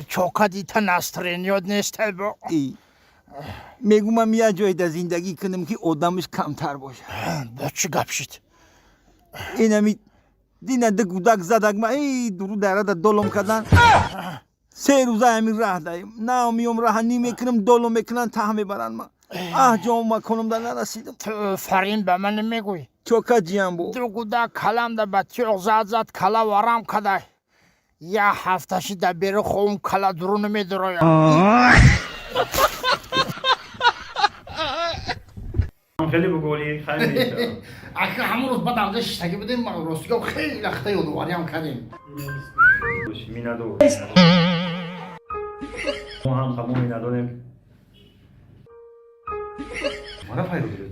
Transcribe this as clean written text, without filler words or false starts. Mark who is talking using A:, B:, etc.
A: چوکادی تا نسترینیاد نیست با
B: میگم من یه جای در زندگی کنم که آدمش کمتر باشه.
A: با چی گپشید؟
B: اینمی دینه ده گودک زدک ما ای درو دره ده دولم کردن 3 روزه همین راه داریم نه میام راه نمیکنم دولم میکنن ته میبرن ما جام ما کنم در نرسیدم.
A: تو فرین به من میگوی
B: چوکا جیان بو
A: دو گوده کلم ده به تیغ زد کلا ورم کده یه هفتهشی ده بره خوم کلا درو نمیدرویم.
C: خیلی بگولی خیلی میشه.
A: اگه همون روز بعد همزه شتگی بدیم راستی خیلی لخته یادواری هم کردیم.
C: مینادو ما هم خمو مینادونیم mana fayda oluyor?